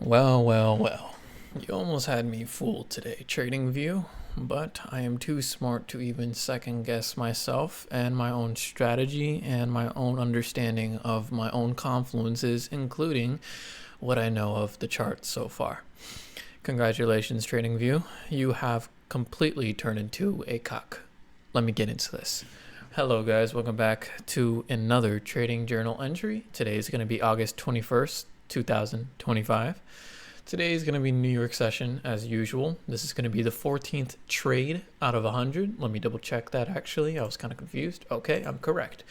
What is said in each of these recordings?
Well, well, well. You almost had me fooled today, TradingView, but I am too smart to even second guess myself and my own strategy and my own understanding of my own confluences, including what I know of the chart so far. Congratulations, TradingView. You have completely turned into a cock. Let me get into this. Hello guys, welcome back to another Trading Journal entry. Today is going to be August 21st, 2025. Today is going to be New York session as usual. This is going to be the 14th trade out of 100. Let me double check that actually. I was kind of confused. Okay, I'm correct.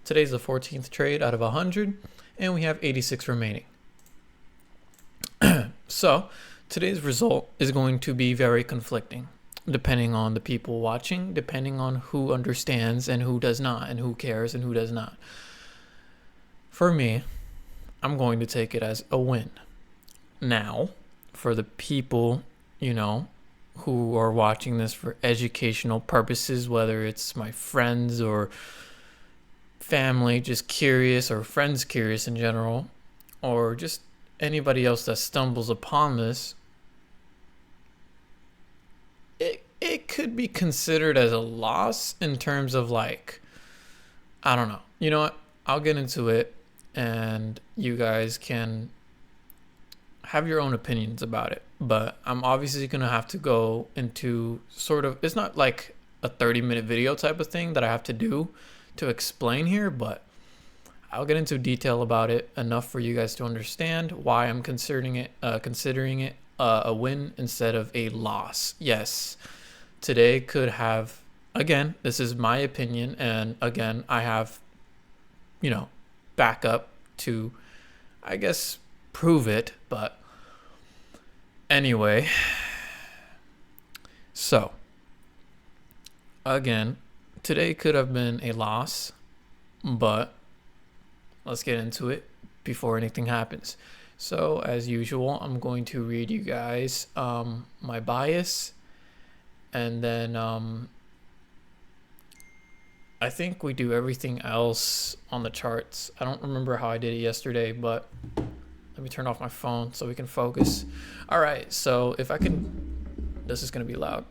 Today's the 14th trade out of 100 and we have 86 remaining. So today's result is going to be very conflicting depending on the people watching, depending on who understands and who does not, and who cares and who does not. For me, I'm going to take it as a win. Now, for the people, who are watching this for educational purposes, whether it's my friends or family just curious, or friends curious in general, or just anybody else that stumbles upon this, it could be considered as a loss in terms of like, I don't know. You know what? I'll get into it and you guys can have your own opinions about it. But I'm obviously going to have to go into sort of, it's not like a 30-minute video type of thing that I have to do to explain here, but I'll get into detail about it enough for you guys to understand why I'm considering it a win instead of a loss. Yes, today could have, again, this is my opinion, and again, I have, backup to, I guess, prove it, but anyway. So, again, today could have been a loss, but let's get into it before anything happens. So, as usual, I'm going to read you guys my bias, and then I think we do everything else on the charts. I don't remember how I did it yesterday, but let me turn off my phone so we can focus. All right, so if I can, this is going to be loud.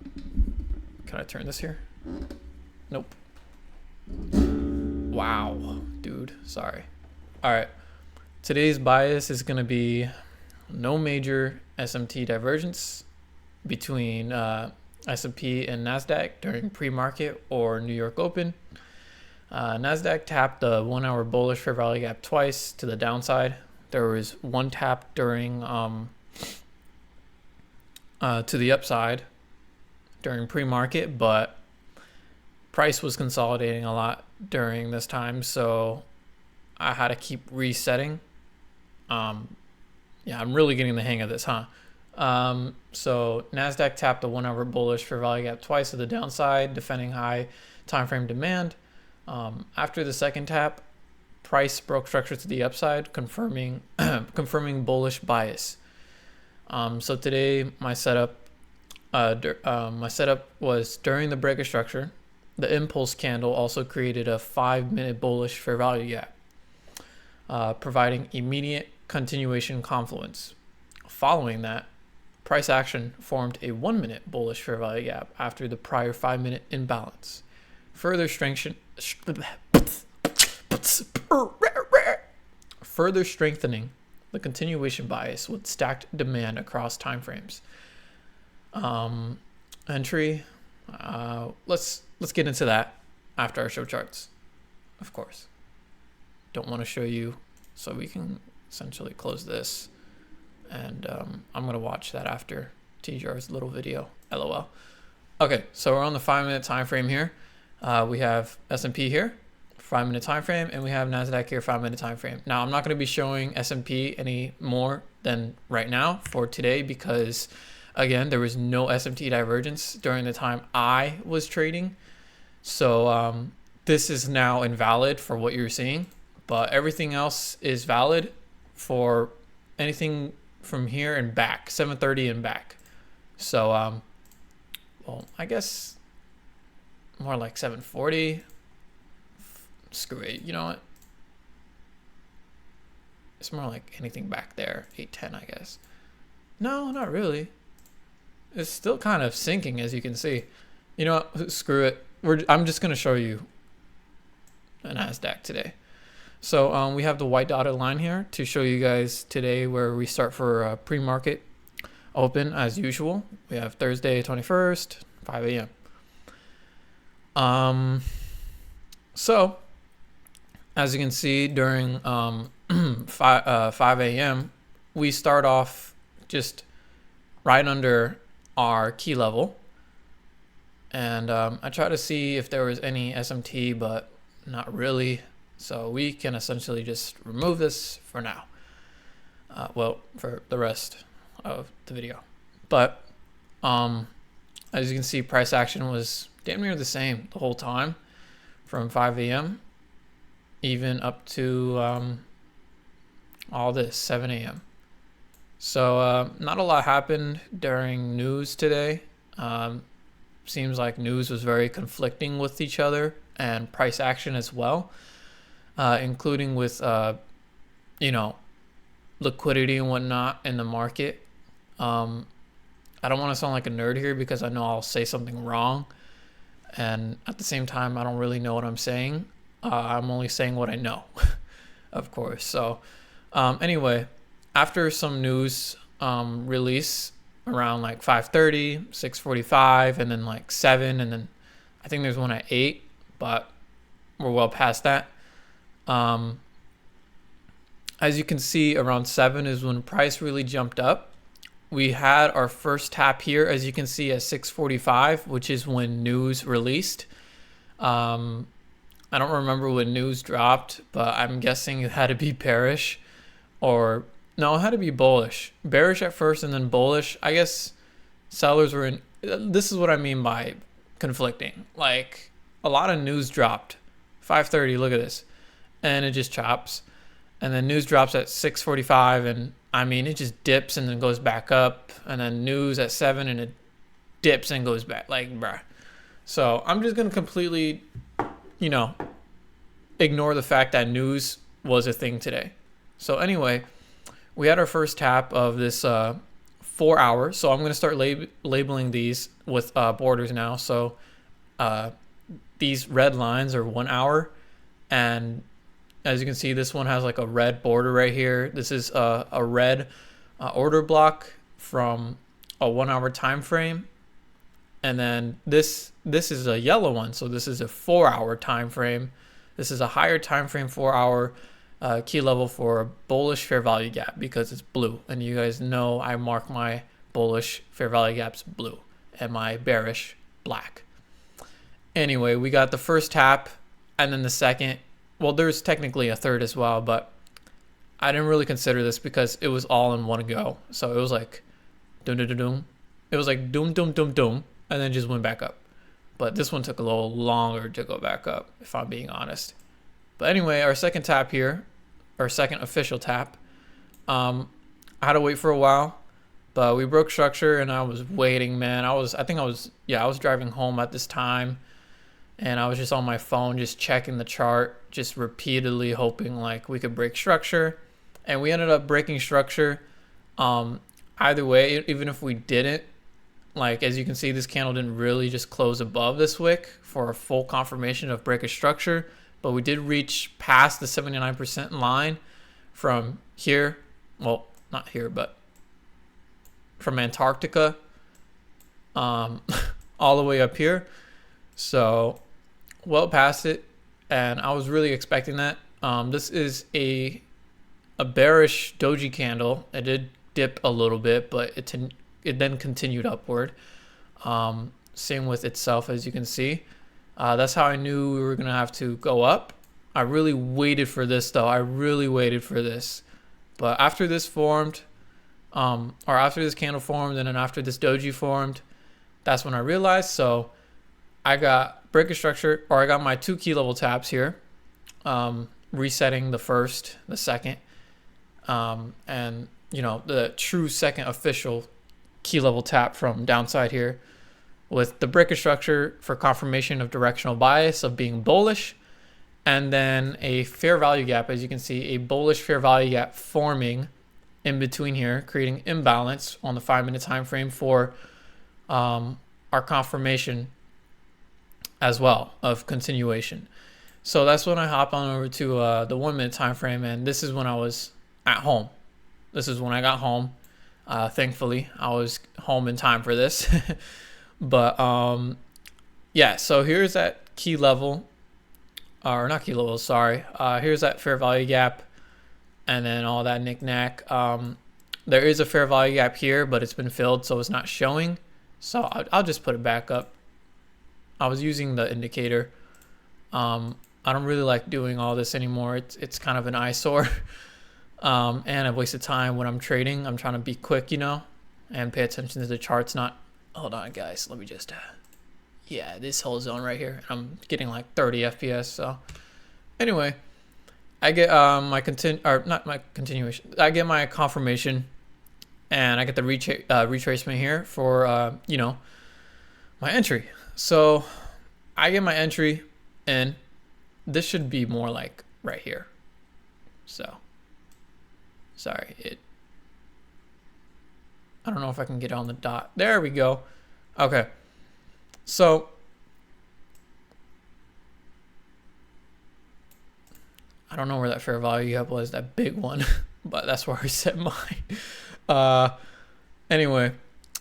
Can I turn this here? Nope. Wow, dude, sorry. All right, today's bias is going to be no major SMT divergence between S&P and NASDAQ during pre-market or New York Open. NASDAQ tapped the 1 hour bullish fair value gap twice to the downside. There was one tap during to the upside during pre-market, but price was consolidating a lot during this time, so I had to keep resetting. Yeah, I'm really getting the hang of this, huh? So NASDAQ tapped the 1 hour bullish fair value gap twice to the downside, defending high time frame demand. After the second tap, price broke structure to the upside, confirming bullish bias. So today my setup was during the break of structure. The impulse candle also created a 5-minute bullish fair value gap, providing immediate continuation confluence. Following that, price action formed a 1-minute bullish fair value gap after the prior 5-minute imbalance, further strengthening the continuation bias with stacked demand across timeframes. Entry. Let's get into that after I show charts, of course. Don't want to show you, so we can essentially close this, and I'm gonna watch that after TJR's little video. LOL. Okay, so we're on the 5-minute time frame here. We have S&P here, 5-minute time frame, and we have NASDAQ here, 5-minute time frame. Now, I'm not going to be showing S&P any more than right now for today because, again, there was no SMT divergence during the time I was trading. So this is now invalid for what you're seeing, but everything else is valid for anything from here and back, 7:30 and back. So, well, I guess more like 7:40. Screw it. You know what? It's more like anything back there, 8:10, I guess. No, not really. It's still kind of sinking, as you can see. You know what? Screw it. I'm just going to show you a NASDAQ today. So we have the white dotted line here to show you guys today where we start for pre-market open as usual. We have Thursday 21st, 5 a.m. So as you can see during 5 a.m. we start off just right under our key level. And I try to see if there was any SMT, but not really. So we can essentially just remove this for now. Well, for the rest of the video. But as you can see, price action was damn near the same the whole time from 5 a.m. even up to all this 7 a.m. So not a lot happened during news today. Seems like news was very conflicting with each other and price action as well, including with you know, liquidity and whatnot in the market. I don't want to sound like a nerd here because I know I'll say something wrong, and at the same time I don't really know what I'm saying. I'm only saying what I know, of course. So anyway, after some news release around like 5:30, 6:45, and then like 7, and then I think there's one at 8, but we're well past that. As you can see, around 7 is when price really jumped up. We had our first tap here, as you can see, at 6:45, which is when news released. I don't remember when news dropped, but I'm guessing it had to be bearish, or no, it had to be bullish. Bearish at first and then bullish. I guess sellers were in. This is what I mean by conflicting. Like, a lot of news dropped. 5:30, look at this. And it just chops. And then news drops at 6:45, and I mean, it just dips and then goes back up. And then news at 7, and it dips and goes back. Like, bruh. So I'm just going to completely, you know, ignore the fact that news was a thing today. So anyway, we had our first tap of this 4 hours. So I'm going to start labeling these with borders now. So these red lines are 1 hour. And as you can see, this one has like a red border right here. This is a red order block from a 1 hour time frame. And then this is a yellow one. So this is a 4 hour time frame. This is a higher time frame, 4 hour key level for a bullish fair value gap because it's blue. And you guys know I mark my bullish fair value gaps blue and my bearish black. Anyway, we got the first tap and then the second. Well, there's technically a third as well, but I didn't really consider this because it was all in one go. So it was like doom, doom, doom, doom. It was like doom, doom, doom, doom, and then just went back up. But this one took a little longer to go back up, if I'm being honest. But anyway, our second tap here, our second official tap, I had to wait for a while, but we broke structure and I was waiting, man. I was driving home at this time, and I was just on my phone, just checking the chart, just repeatedly hoping like we could break structure. And we ended up breaking structure. Either way, even if we didn't, like, as you can see, this candle didn't really just close above this wick for a full confirmation of break of structure, but we did reach past the 79% line from here. Well, not here, but from Antarctica all the way up here. So well past it, and I was really expecting that. This is a bearish doji candle. It did dip a little bit, but it then continued upward. Same with itself, as you can see. That's how I knew we were gonna have to go up. I really waited for this though. I really waited for this. But after this formed, or after this candle formed, and then after this doji formed, that's when I realized. So I got break of structure, or I got my 2 key level taps here, resetting the first, the second, and you know, the true second official key level tap from downside here, with the break of structure for confirmation of directional bias of being bullish, and then a fair value gap, as you can see, a bullish fair value gap forming in between here, creating imbalance on the 5-minute time frame for our confirmation as well of continuation. So that's when I hop on over to the 1-minute time frame, and this is when I was at home. This is when I got home. Thankfully, I was home in time for this. But yeah, so here's that key level, or not key level, sorry. Here's that fair value gap, and then all that knick-knack. There is a fair value gap here, but it's been filled, so it's not showing. So I'll just put it back up. I was using the indicator. I don't really like doing all this anymore. It's kind of an eyesore. And a waste of time when I'm trading. I'm trying to be quick, you know, and pay attention to the charts. Not, hold on, guys. Let me just, yeah, this whole zone right here. I'm getting like 30 FPS. So anyway, I get my continuation. I get my confirmation, and I get the retracement here for you know, my entry. So I get my entry, and this should be more like right here. So sorry, I don't know if I can get on the dot. There we go. Okay. So I don't know where that fair value gap was, that big one, but that's where I set mine. Anyway,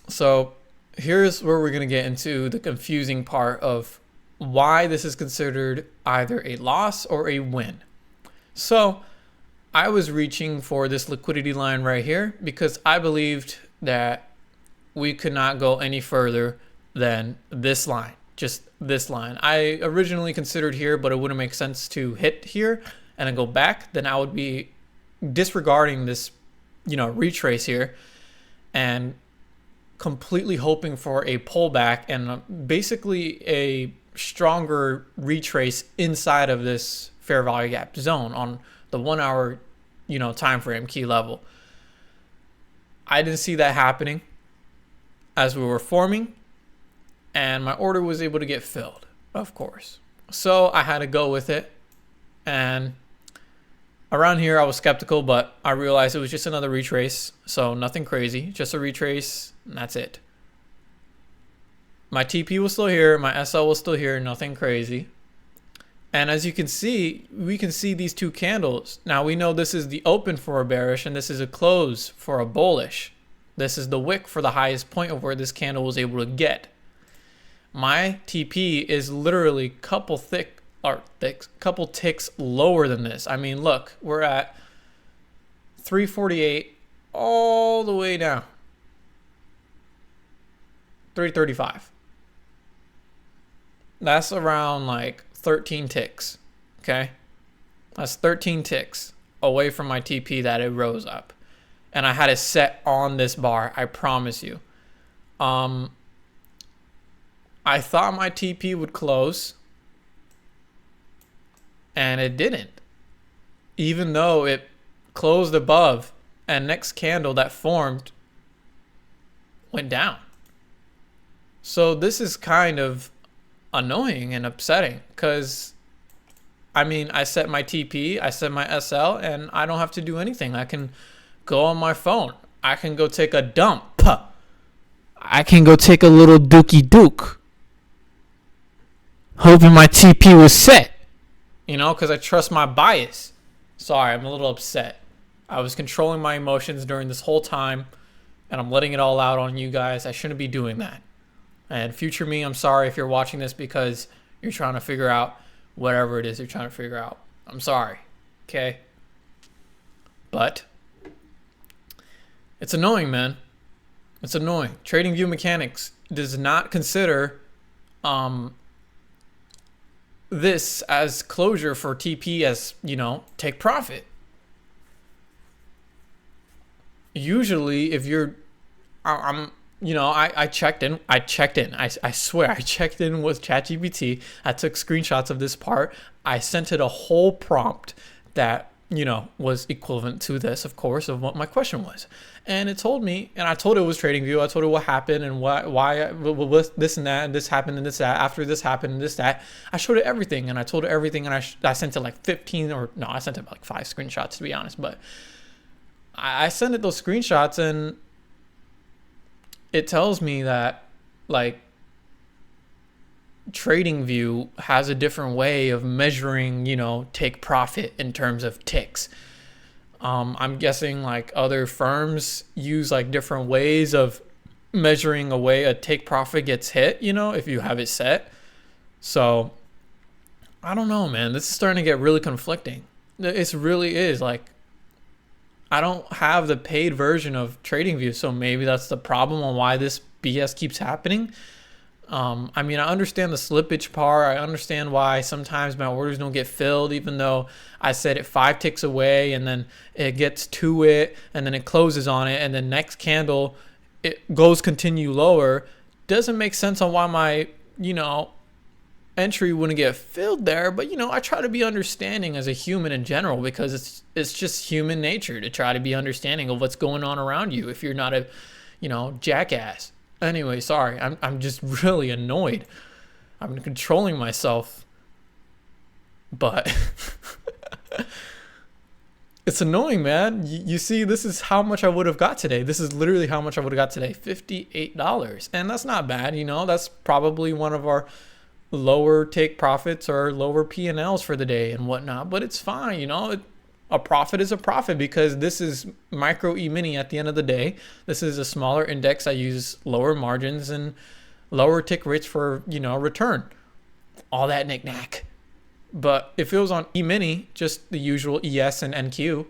so here's where we're going to get into the confusing part of why this is considered either a loss or a win. So I was reaching for this liquidity line right here because I believed that we could not go any further than this line, just this line. I originally considered here, but it wouldn't make sense to hit here and then go back. Then I would be disregarding this, you know, retrace here and completely hoping for a pullback and basically a stronger retrace inside of this fair value gap zone on the 1 hour, you know, time frame key level. I didn't see that happening as we were forming, and my order was able to get filled, of course. So I had to go with it, and around here I was skeptical, but I realized it was just another retrace, so nothing crazy, just a retrace, and that's it. My TP was still here, my SL was still here, nothing crazy. And as you can see, we can see these two candles. Now we know this is the open for a bearish and this is a close for a bullish. This is the wick for the highest point of where this candle was able to get. My TP is literally couple ticks lower than this. I mean, look, we're at 348 all the way down. 335. That's around like 13 ticks, okay? That's 13 ticks away from my TP that it rose up. And I had it set on this bar, I promise you. I thought my TP would close, and it didn't. Even though it closed above, and next candle that formed went down. So this is kind of annoying and upsetting because, I mean, I set my TP, I set my SL, and I don't have to do anything. I can go on my phone. I can go take a dump. I can go take a little dookie duke. Hoping my TP was set, you know, because I trust my bias. Sorry, I'm a little upset. I was controlling my emotions during this whole time, and I'm letting it all out on you guys. I shouldn't be doing that. And future me, I'm sorry if you're watching this because you're trying to figure out whatever it is you're trying to figure out. I'm sorry, okay? But it's annoying, man. It's annoying. TradingView mechanics does not consider this as closure for TP as, you know, take profit. Usually, if you're, you know, I checked in. I swear, I checked in with ChatGPT. I took screenshots of this part. I sent it a whole prompt that, you know, was equivalent to this, of course, of what my question was. And it told me, and I told it was TradingView. I told it what happened and why this and that, and this happened and this, that, after this happened and this, that. I showed it everything, and I told it everything, and I sent it like 15, or no, I sent it like 5 screenshots, to be honest. But I sent it those screenshots, and it tells me that like TradingView has a different way of measuring, take profit in terms of ticks. I'm guessing like other firms use like different ways of measuring a way a take profit gets hit, if you have it set. So I don't know, man. This is starting to get really conflicting. It really is. Like, I don't have the paid version of TradingView, so maybe that's the problem on why this BS keeps happening. I mean, I understand the slippage part. I understand why sometimes my orders don't get filled, even though I set it 5 ticks away, and then it gets to it, and then it closes on it, and then next candle it goes continue lower. Doesn't make sense on why my entry wouldn't get filled there. But I try to be understanding as a human in general, because it's just human nature to try to be understanding of what's going on around you if you're not a jackass. Anyway, sorry, I'm just really annoyed. I'm controlling myself, but it's annoying, man. You see, this is how much I would have got today. This is literally how much I would have got today, $58. And that's not bad, that's probably one of our lower take profits or lower P&Ls for the day and whatnot, but it's fine, a profit is a profit, because this is micro E-mini at the end of the day. This is a smaller index. I use lower margins and lower tick rates for, return. All that knick-knack. But if it was on E-mini, just the usual ES and NQ,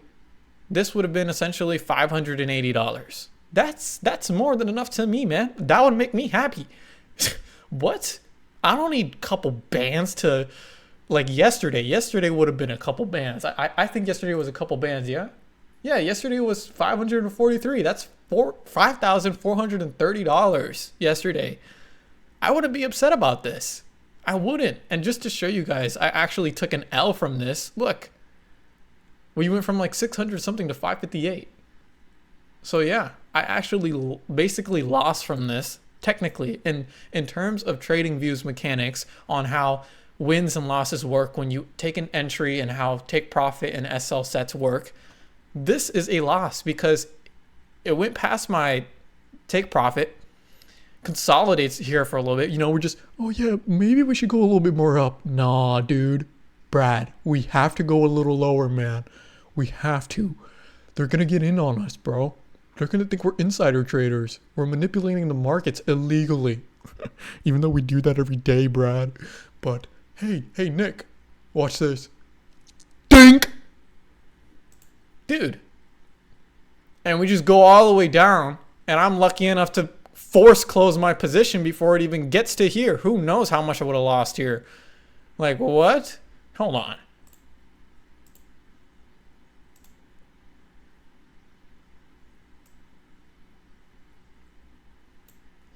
this would have been essentially $580. That's more than enough to me, man. That would make me happy. What? I don't need a couple bands to... Like yesterday would have been a couple bands. I think yesterday was a couple bands, yeah? Yeah, yesterday was 543. That's $5,430 yesterday. I wouldn't be upset about this. I wouldn't. And just to show you guys, I actually took an L from this. Look, we went from like 600 something to 558. So yeah, I actually basically lost from this, technically, in terms of TradingView's mechanics on how wins and losses work when you take an entry, and how take profit and SL sets work. This is a loss because it went past my take profit, consolidates here for a little bit. We're just, oh yeah, maybe we should go a little bit more up. Nah, dude, Brad, we have to go a little lower, man. We have to. They're going to get in on us, bro. They're going to think we're insider traders. We're manipulating the markets illegally. Even though we do that every day, Brad. But hey, Nick, watch this. Dink! Dude. And we just go all the way down, and I'm lucky enough to force close my position before it even gets to here. Who knows how much I would have lost here. Like, what? Hold on.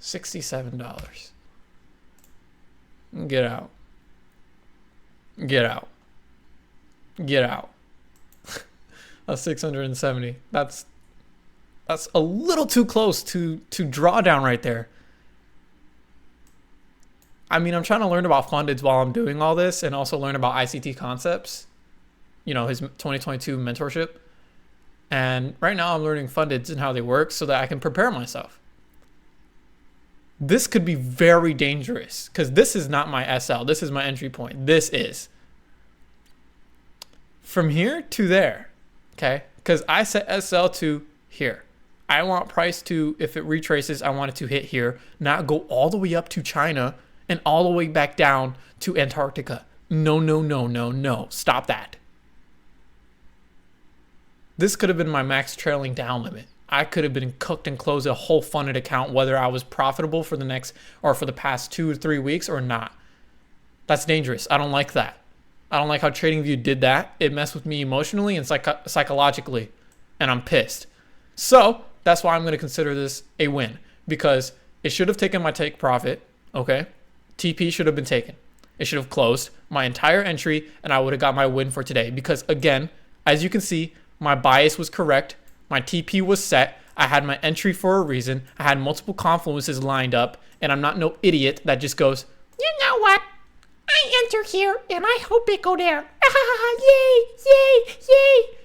$67. Get out. Get out. Get out. That's 670. That's a little too close to drawdown right there. I mean, I'm trying to learn about fundeds while I'm doing all this, and also learn about ICT concepts. His 2022 mentorship. And right now I'm learning fundeds and how they work so that I can prepare myself. This could be very dangerous, because this is not my SL. This is my entry point. This is. From here to there, okay? Because I set SL to here. I want price to, if it retraces, I want it to hit here, not go all the way up to China and all the way back down to Antarctica. No. Stop that. This could have been my max trailing down limit. I could have been cooked and closed a whole funded account, whether I was profitable for the next or for the past 2 or 3 weeks or not. That's dangerous. I don't like that. I don't like how TradingView did that. It messed with me emotionally and psychologically, and I'm pissed. So that's why I'm going to consider this a win, because it should have taken my take profit. Okay, TP should have been taken. It should have closed my entire entry, and I would have got my win for today. Because again, as you can see, my bias was correct. My TP was set. I had my entry for a reason. I had multiple confluences lined up, and I'm not no idiot that just goes, you know what? I enter here, and I hope it go down. Yay!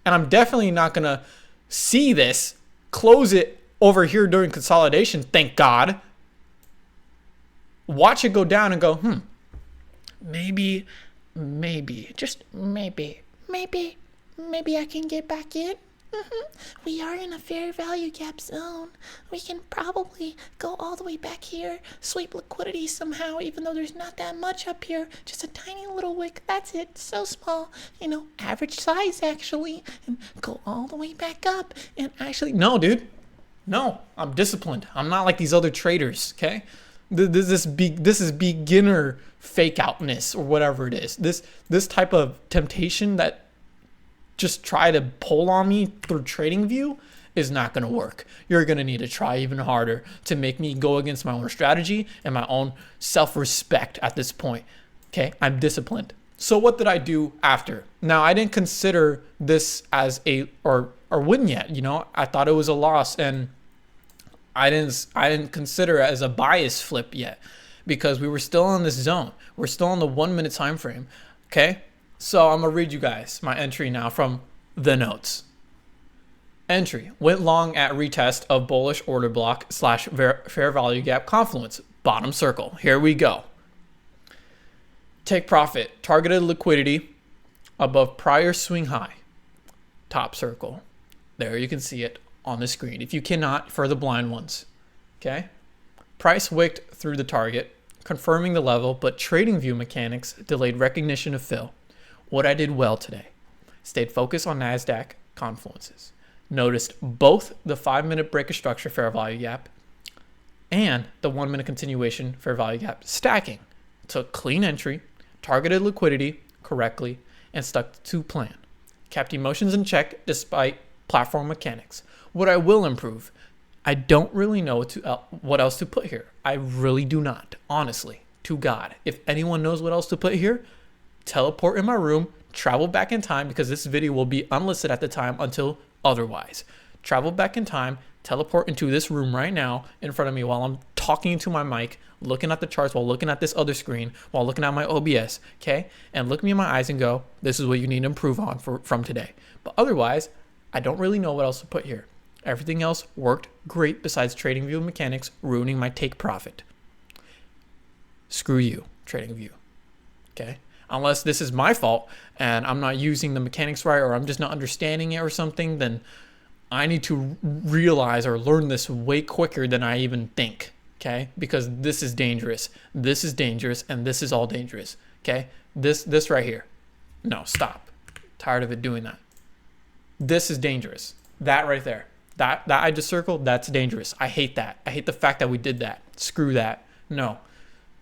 And I'm definitely not going to see this, close it over here during consolidation, thank God. Watch it go down and go, maybe, just maybe I can get back in. We are in a fair value gap zone. We can probably go all the way back here, sweep liquidity somehow, even though there's not that much up here. Just a tiny little wick. That's it. So small. Average size actually. And go all the way back up. And actually, no, dude. No, I'm disciplined. I'm not like these other traders, okay? This is beginner fake outness or whatever it is. This type of temptation that just try to pull on me through trading view is not going to work. You're going to need to try even harder to make me go against my own strategy and my own self-respect at this point. Okay, I'm disciplined. So what did I do after? Now, I didn't consider this as a or win yet. I thought it was a loss, and I didn't consider it as a bias flip yet because we were still in this zone. We're still on the 1 minute time frame. Okay. So I'm going to read you guys my entry now from the notes. Entry. Went long at retest of bullish order block / fair value gap confluence. Bottom circle. Here we go. Take profit. Targeted liquidity above prior swing high. Top circle. There you can see it on the screen. If you cannot, for the blind ones. Okay. Price wicked through the target, confirming the level, but trading view mechanics delayed recognition of fill. What I did well today. Stayed focused on NASDAQ confluences. Noticed both the 5 minute break of structure fair value gap and the 1 minute continuation fair value gap stacking. Took clean entry, targeted liquidity correctly, and stuck to plan. Kept emotions in check despite platform mechanics. What I will improve, I don't really know what else to put here. I really do not, honestly, to God. If anyone knows what else to put here, teleport in my room, travel back in time because this video will be unlisted at the time until otherwise. Travel back in time, teleport into this room right now in front of me while I'm talking into my mic, looking at the charts while looking at this other screen, while looking at my OBS, okay? And look me in my eyes and go, this is what you need to improve on from today. But otherwise, I don't really know what else to put here. Everything else worked great besides trading view mechanics ruining my take profit. Screw you, trading view, okay? Unless this is my fault and I'm not using the mechanics right or I'm just not understanding it or something, then I need to realize or learn this way quicker than I even think, okay? Because this is dangerous. This is dangerous and this is all dangerous, okay? This right here. No, stop. Tired of it doing that. This is dangerous. That right there. That I just circled, that's dangerous. I hate that. I hate the fact that we did that. Screw that. No.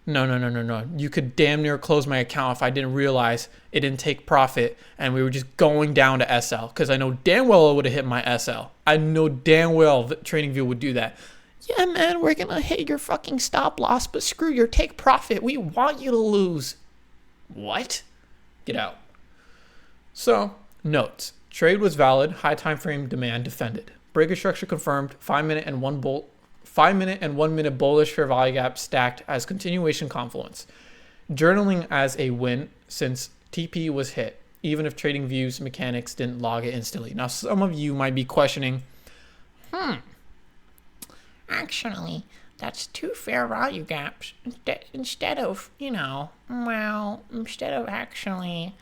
You could damn near close my account if I didn't realize it didn't take profit and we were just going down to SL because I know damn well it would have hit my SL. I know damn well that TradingView would do that. Yeah, man, we're going to hit your fucking stop loss, but screw your take profit. We want you to lose. What? Get out. So, notes. Trade was valid. High time frame demand defended. Breaker structure confirmed. 5 minute and 1 minute bullish fair value gap stacked as continuation confluence. Journaling as a win since TP was hit, even if trading views mechanics didn't log it instantly. Now, some of you might be questioning, actually, that's 2 fair value gaps instead of actually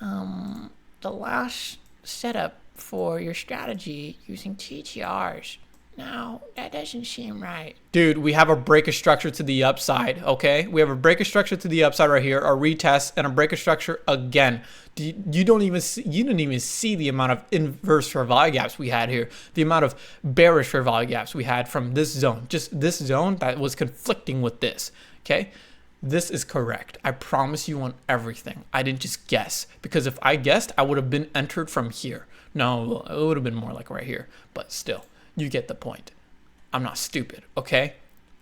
the last setup for your strategy using TTRs. No, that doesn't seem right. Dude, we have a break of structure to the upside, okay? We have a break of structure to the upside right here, a retest, and a break of structure again. You didn't even see the amount of inverse fair value gaps we had here, the amount of bearish fair value gaps we had from this zone, just this zone that was conflicting with this, okay? This is correct. I promise you on everything. I didn't just guess, because if I guessed, I would have been entered from here. No, it would have been more like right here, but still. You get the point. I'm not stupid, okay?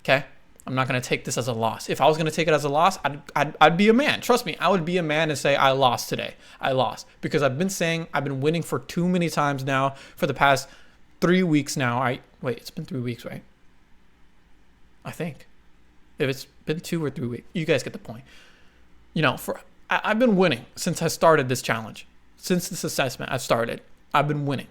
Okay? I'm not going to take this as a loss. If I was going to take it as a loss, I'd be a man. Trust me, I would be a man and say, I lost today. I lost. Because I've been saying I've been winning for too many times now for the past 3 weeks now. Wait, it's been 3 weeks, right? I think. If it's been 2 or 3 weeks, you guys get the point. I've been winning since I started this challenge. Since this assessment I've been winning.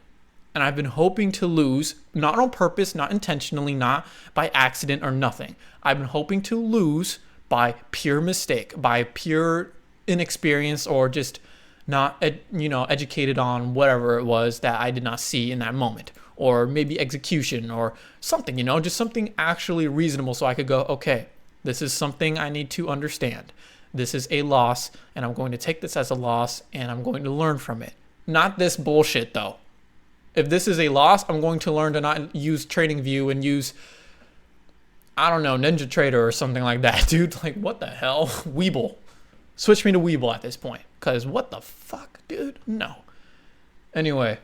And I've been hoping to lose, not on purpose, not intentionally, not by accident or nothing. I've been hoping to lose by pure mistake, by pure inexperience, or just not, educated on whatever it was that I did not see in that moment, or maybe execution or something, just something actually reasonable, so I could go, okay, this is something I need to understand. This is a loss, and I'm going to take this as a loss, and I'm going to learn from it. Not this bullshit, though. If this is a loss, I'm going to learn to not use TradingView and use, I don't know, NinjaTrader or something like that, dude. Like, what the hell? Weeble. Switch me to Weeble at this point, because what the fuck, dude? No. Anyway,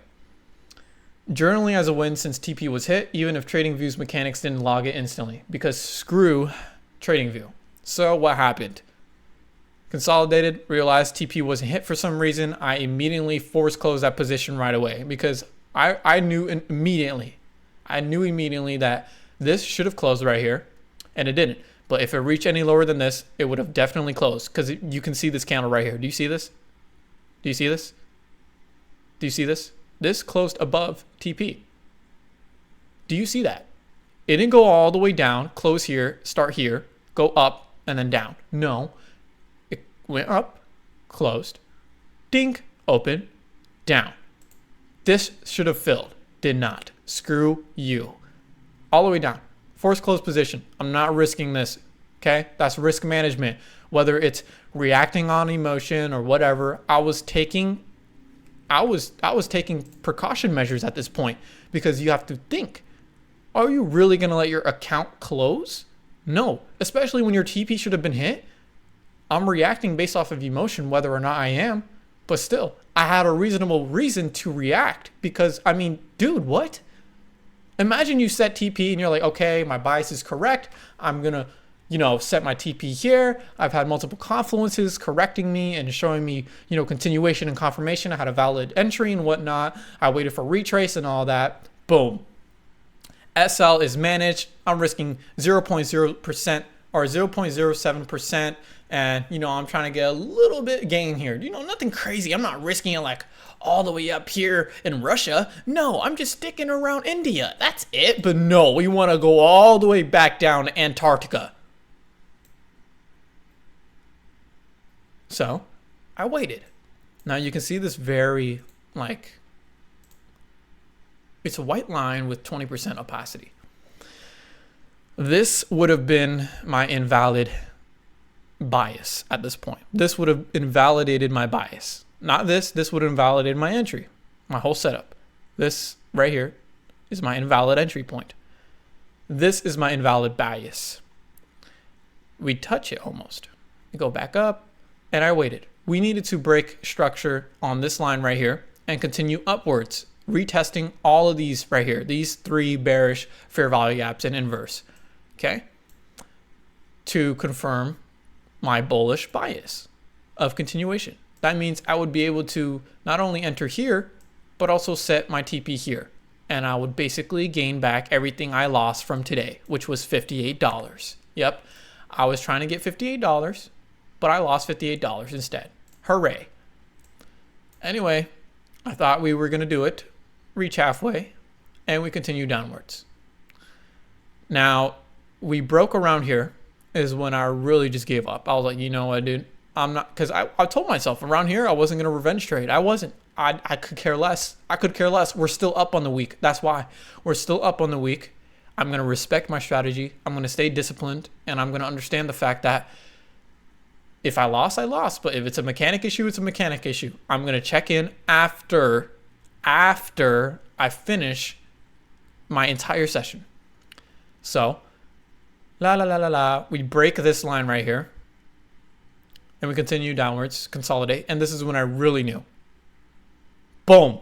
journaling as a win since TP was hit, even if TradingView's mechanics didn't log it instantly, because screw TradingView. So what happened? Consolidated, realized TP wasn't hit for some reason. I immediately force closed that position right away because I knew immediately that this should have closed right here, and it didn't. But if it reached any lower than this, it would have definitely closed, because you can see this candle right here. Do you see this? Do you see this? Do you see this? This closed above TP. Do you see that? It didn't go all the way down, close here, start here, go up, and then down. No. It went up, closed, dink, open, down. This should have filled. Did not. Screw you. All the way down. Force close position. I'm not risking this. Okay? That's risk management. Whether it's reacting on emotion or whatever, I was taking precaution measures at this point, because you have to think. Are you really going to let your account close? No. Especially when your TP should have been hit. I'm reacting based off of emotion, whether or not I am. But still, I had a reasonable reason to react, because, I mean, dude, what? Imagine you set TP and you're like, okay, my bias is correct. I'm going to, set my TP here. I've had multiple confluences correcting me and showing me, continuation and confirmation. I had a valid entry and whatnot. I waited for retrace and all that. Boom. SL is managed. I'm risking 0.0% or 0.07%. And, I'm trying to get a little bit gain here. Nothing crazy. I'm not risking it like all the way up here in Russia. No, I'm just sticking around India. That's it. But no, we want to go all the way back down to Antarctica. So I waited. Now you can see this very, it's a white line with 20% opacity. This would have been my invalid bias at this point. This would have invalidated my bias. Not this. This would have invalidated my entry, my whole setup. This right here is my invalid entry point. This is my invalid bias. We touch it almost. We go back up, and I waited. We needed to break structure on this line right here and continue upwards, retesting all of these right here, these three bearish fair value gaps in inverse, okay, to confirm my bullish bias of continuation. That means I would be able to not only enter here, but also set my TP here. And I would basically gain back everything I lost from today, which was $58. Yep, I was trying to get $58, but I lost $58 instead. Hooray. Anyway, I thought we were going to do it, reach halfway, and we continue downwards. Now, we broke around here is when I really just gave up. I was like, you know what, dude? I'm not, because I told myself around here I wasn't going to revenge trade. I wasn't. I could care less. I could care less. We're still up on the week. That's why. We're still up on the week. I'm going to respect my strategy. I'm going to stay disciplined, and I'm going to understand the fact that if I lost, I lost. But if it's a mechanic issue, it's a mechanic issue. I'm going to check in after I finish my entire session. So, we break this line right here, and we continue downwards, consolidate, and this is when I really knew. Boom.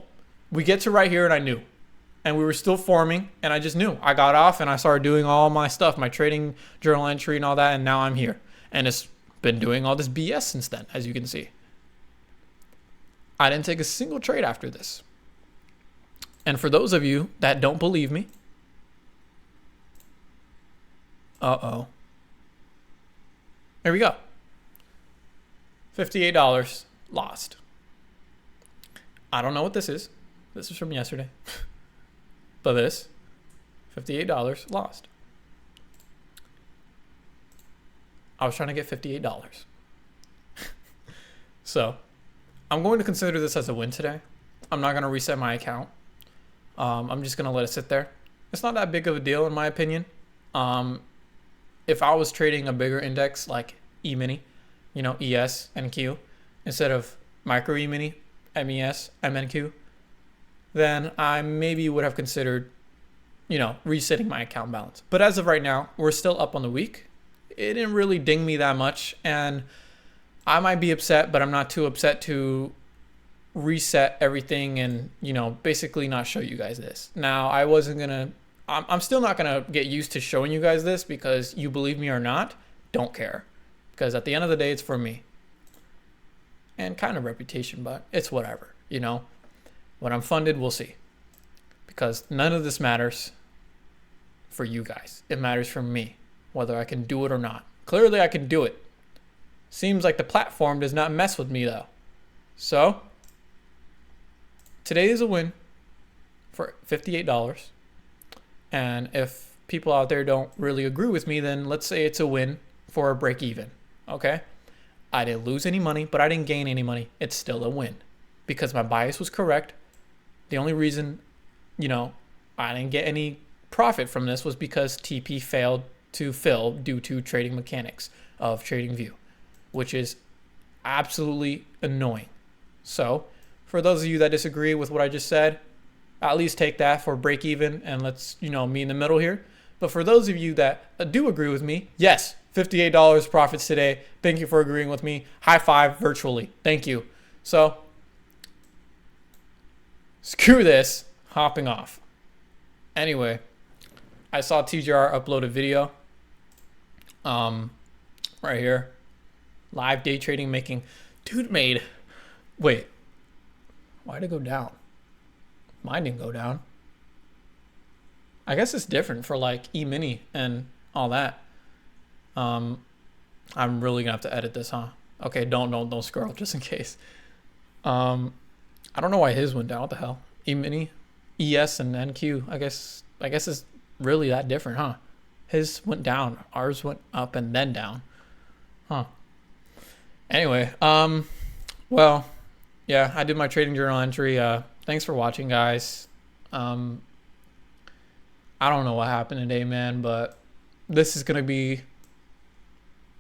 We get to right here, and I knew. And we were still forming, and I just knew. I got off, and I started doing all my stuff, my trading journal entry and all that, and now I'm here. And it's been doing all this BS since then, as you can see. I didn't take a single trade after this. And for those of you that don't believe me, here we go. $58 lost. I don't know what this is. This is from yesterday. but this $58 lost. I was trying to get $58. So I'm going to consider this as a win today. I'm not going to reset my account. I'm just going to let it sit there. It's not that big of a deal in my opinion. If I was trading a bigger index like E-mini, you know, ES and Q, instead of micro E-mini, MES, MNQ, then I maybe would have considered, you know, resetting my account balance. But as of right now, we're still up on the week. It didn't really ding me that much, and I might be upset, but I'm not too upset to reset everything and, you know, basically not show you guys this. Now, I'm still not gonna get used to showing you guys this, because you believe me or not, don't care. Because at the end of the day, it's for me. And kind of reputation, but it's whatever, you know. When I'm funded, we'll see. Because none of this matters for you guys. It matters for me, whether I can do it or not. Clearly, I can do it. Seems like the platform does not mess with me, though. So, today is a win for $58. And if people out there don't really agree with me, then let's say it's a win for a break even. Okay? I didn't lose any money, but I didn't gain any money. It's still a win because my bias was correct. The only reason, you know, I didn't get any profit from this was because TP failed to fill due to trading mechanics of TradingView, which is absolutely annoying. So for those of you that disagree with what I just said, at least take that for break even and let's, you know, meet in the middle here. But for those of you that do agree with me, yes, $58 profits today. Thank you for agreeing with me. High five virtually. Thank you. So screw this, hopping off. Anyway, I saw TGR upload a video right here. Live day trading making. Dude made, wait, why did it go down? Mine didn't go down. I guess it's different for like E-mini and all that. I'm really gonna have to edit this, huh? Okay, don't scroll just in case. I don't know why his went down. What the hell? E-mini, ES and NQ. I guess it's really that different, huh? His went down, ours went up and then down. Huh. Anyway, well, yeah, I did my trading journal entry. Thanks for watching, guys. I don't know what happened today, man, but this is gonna be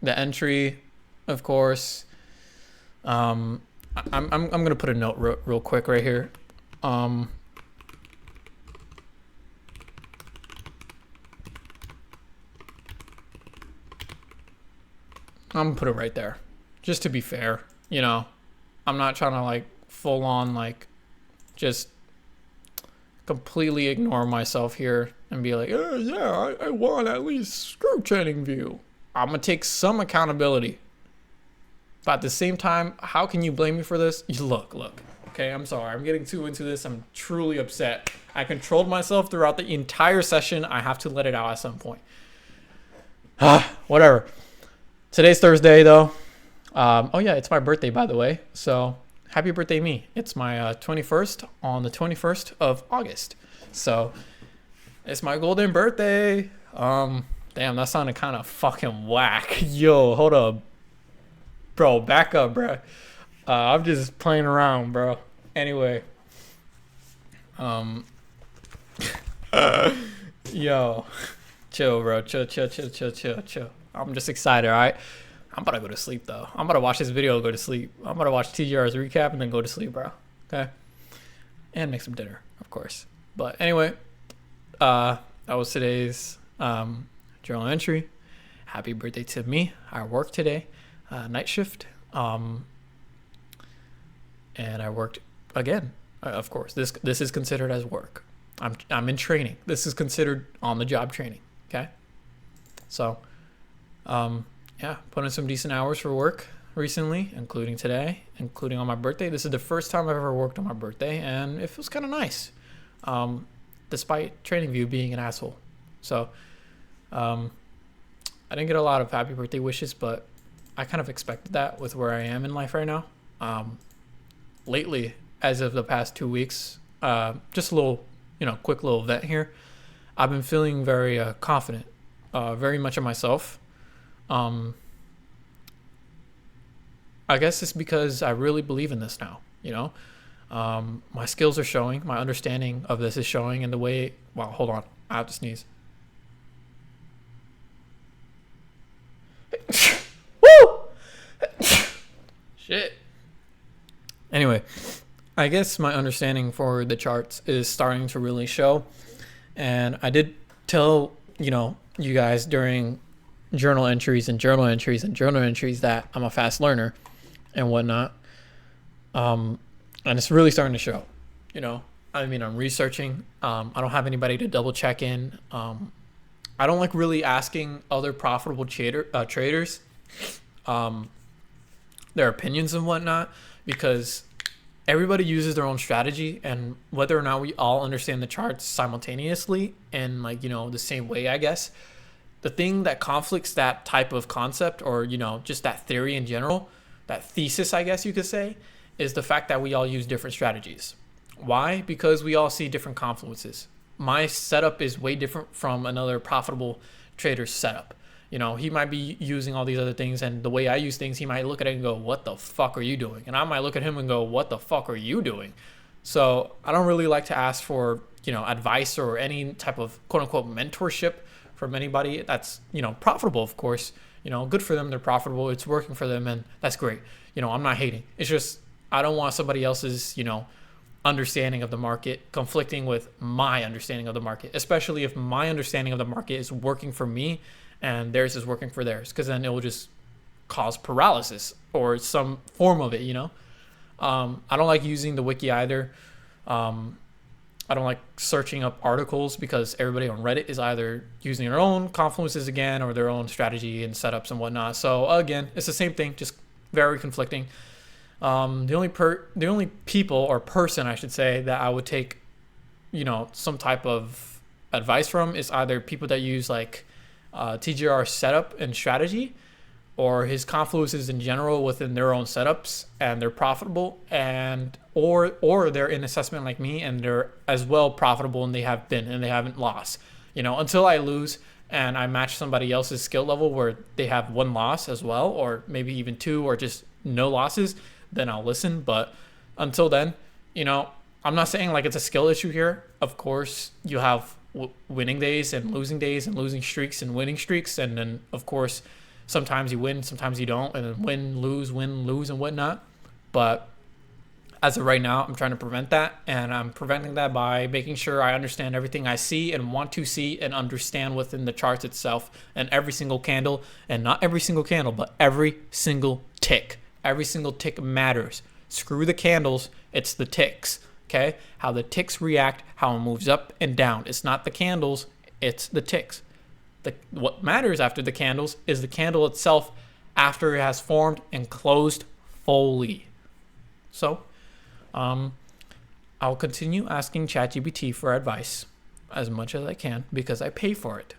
the entry, of course. I'm gonna put a note real quick right here. I'm gonna put it right there, just to be fair. You know, I'm not trying to like full on like just completely ignore myself here and be like, oh, yeah, I won at least. Screw TradingView. I'm gonna take some accountability, but at the same time, how can you blame me for this? Look. Okay, I'm sorry. I'm getting too into this. I'm truly upset. I controlled myself throughout the entire session. I have to let it out at some point. Whatever. Today's Thursday, though. Oh yeah, it's my birthday, by the way. So happy birthday, me. It's my 21st on the 21st of August. So it's my golden birthday. Damn, that sounded kind of fucking whack. Yo, hold up. Bro, back up, bro. I'm just playing around, bro. Anyway. Yo. Chill, bro. Chill. I'm just excited, all right? I'm about to go to sleep, though. I'm about to watch this video and go to sleep. I'm about to watch TGR's recap and then go to sleep, bro. Okay? And make some dinner, of course. But anyway, that was today's journal entry. Happy birthday to me. I worked today, night shift. And I worked again, of course. This is considered as work. I'm in training. This is considered on-the-job training, okay? So, yeah, put in some decent hours for work recently, including today, including on my birthday. This is the first time I've ever worked on my birthday, and it feels kind of nice, despite TradingView being an asshole. So, I didn't get a lot of happy birthday wishes, but I kind of expected that with where I am in life right now. Lately, as of the past 2 weeks, just a little quick little vent here. I've been feeling very confident, very much of myself. I guess it's because I really believe in this now, my skills are showing, my understanding of this is showing, and the way, wow, hold on, I have to sneeze. Woo! Shit. Anyway, I guess my understanding for the charts is starting to really show. And I did tell, you guys during journal entries that I'm a fast learner and whatnot. And it's really starting to show, I'm researching. I don't have anybody to double check in. I don't like really asking other profitable traders their opinions and whatnot, because everybody uses their own strategy, and whether or not we all understand the charts simultaneously and the same way, I guess, the thing that conflicts that type of concept, or just that theory in general, that thesis, I guess you could say, is the fact that we all use different strategies. Why? Because we all see different confluences. My setup is way different from another profitable trader's setup. He might be using all these other things, and the way I use things, he might look at it and go, what the fuck are you doing? And I might look at him and go, what the fuck are you doing? So I don't really like to ask for, advice or any type of quote unquote mentorship from anybody that's, profitable, of course. Good for them, they're profitable, it's working for them, and that's great. I'm not hating. It's just, I don't want somebody else's, understanding of the market conflicting with my understanding of the market, especially if my understanding of the market is working for me and theirs is working for theirs, because then it will just cause paralysis or some form of it, I don't like using the wiki either. I don't like searching up articles, because everybody on Reddit is either using their own confluences again or their own strategy and setups and whatnot. So again, it's the same thing, just very conflicting. The only people or person, I should say, that I would take, some type of advice from is either people that use TGR setup and strategy, or his confluences in general within their own setups, and they're profitable, and or they're in assessment like me and they're as well profitable, and they haven't lost. Until I lose and I match somebody else's skill level where they have one loss as well, or maybe even two, or just no losses, then I'll listen. But until then, I'm not saying it's a skill issue here. Of course, you have winning days and losing streaks and winning streaks, and then of course sometimes you win, sometimes you don't, and then win, lose, and whatnot. But as of right now, I'm trying to prevent that, and I'm preventing that by making sure I understand everything I see and want to see and understand within the charts itself, and every single candle, and not every single candle, but every single tick. Every single tick matters. Screw the candles, it's the ticks. Okay, how the ticks react, how it moves up and down. It's not the candles, it's the ticks. What matters after the candles is the candle itself after it has formed and closed fully. So, I'll continue asking ChatGPT for advice as much as I can, because I pay for it.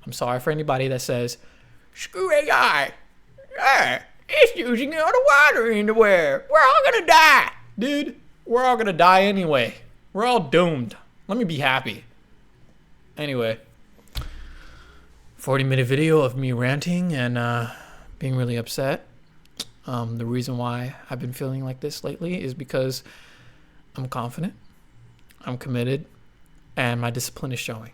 I'm sorry for anybody that says, screw AI. Yeah, it's using all the water in the world. We're all gonna die. Dude, we're all gonna die anyway. We're all doomed. Let me be happy. Anyway, 40-minute video of me ranting and being really upset. The reason why I've been feeling like this lately is because I'm confident, I'm committed, and my discipline is showing.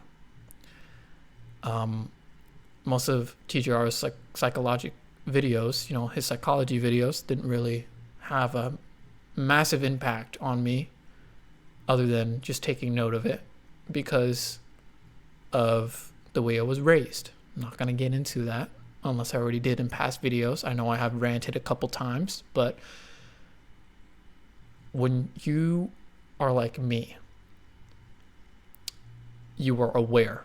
Most of TGR's psychological videos, his psychology videos didn't really have a massive impact on me, other than just taking note of it because of the way I was raised. I'm not going to get into that unless I already did in past videos. I know I have ranted a couple times, but when you are like me, you are aware,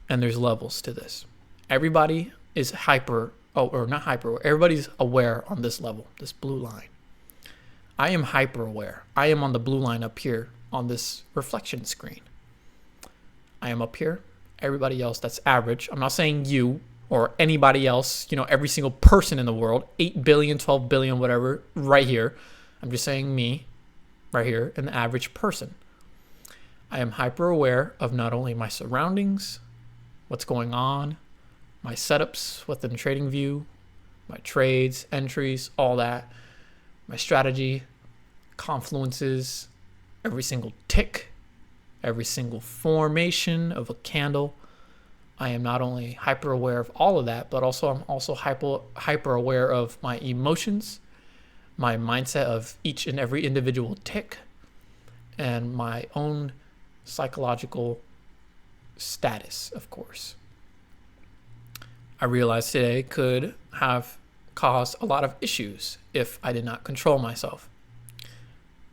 and there's levels to this. Everybody is everybody's aware on this level, this blue line. I am hyper aware. I am on the blue line up here on this reflection screen. I am up here. Everybody else that's average. I'm not saying you or anybody else, every single person in the world, 8 billion, 12 billion, whatever, right here. I'm just saying me right here, and the average person. I am hyper aware of not only my surroundings, what's going on, my setups within TradingView, my trades, entries, all that, my strategy, confluences, every single tick, every single formation of a candle. I am not only hyper aware of all of that, but also I'm also hyper aware of my emotions, my mindset of each and every individual tick, and my own psychological status, of course. I realized today could have caused a lot of issues if I did not control myself.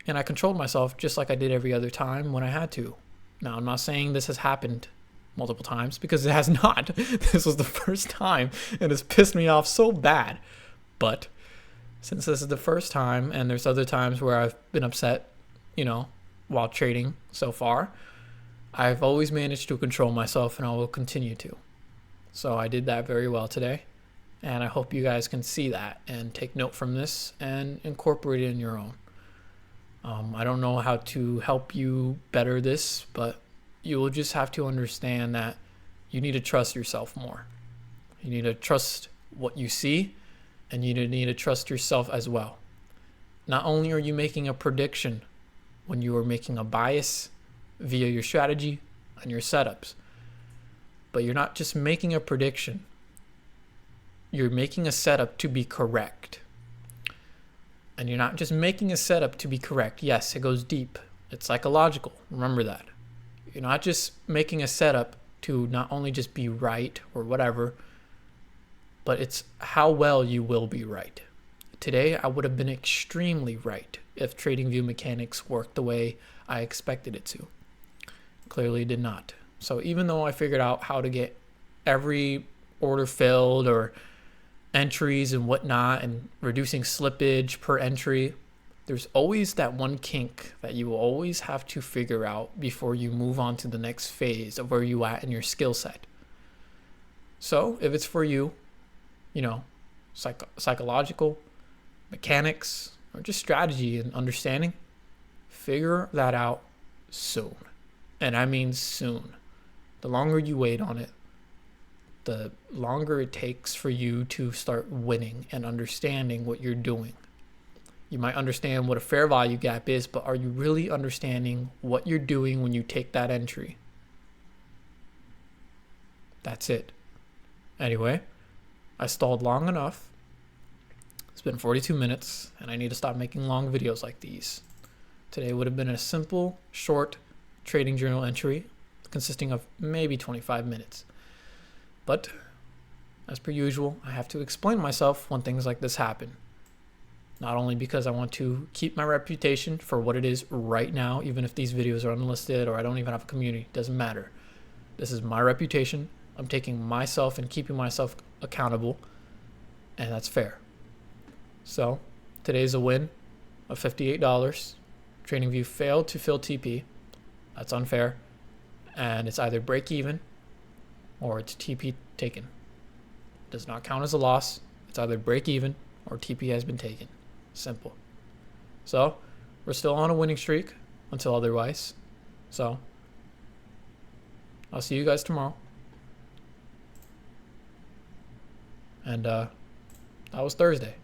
And I controlled myself just like I did every other time when I had to. Now, I'm not saying this has happened multiple times, because it has not. This was the first time, and it's pissed me off so bad. But since this is the first time, and there's other times where I've been upset, while trading so far, I've always managed to control myself, and I will continue to. So I did that very well today, and I hope you guys can see that and take note from this and incorporate it in your own. I don't know how to help you better this, but you will just have to understand that you need to trust yourself more. You need to trust what you see, and you need to trust yourself as well. Not only are you making a prediction when you are making a bias via your strategy and your setups, but you're not just making a prediction. You're making a setup to be correct. And you're not just making a setup to be correct. Yes, it goes deep. It's psychological. Remember that. You're not just making a setup to not only just be right or whatever, but it's how well you will be right. Today, I would have been extremely right if TradingView mechanics worked the way I expected it to. Clearly, it did not. So even though I figured out how to get every order filled or entries and whatnot and reducing slippage per entry, there's always that one kink that you will always have to figure out before you move on to the next phase of where you at in your skill set. So if it's for you, psychological, mechanics, or just strategy and understanding, figure that out soon. And I mean soon. The longer you wait on it, the longer it takes for you to start winning and understanding what you're doing. You might understand what a fair value gap is, but are you really understanding what you're doing when you take that entry? That's it. Anyway, I stalled long enough. It's been 42 minutes, and I need to stop making long videos like these. Today would have been a simple, short trading journal entry consisting of maybe 25 minutes. But, as per usual, I have to explain myself when things like this happen. Not only because I want to keep my reputation for what it is right now, even if these videos are unlisted or I don't even have a community, doesn't matter. This is my reputation. I'm taking myself and keeping myself accountable, and that's fair. So, today's a win of $58. TradingView failed to fill TP. That's unfair. And it's either break even or it's TP taken. Does not count as a loss. It's either break even or TP has been taken. Simple. So, we're still on a winning streak until otherwise. So, I'll see you guys tomorrow. And that was Thursday.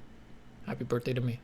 Happy birthday to me.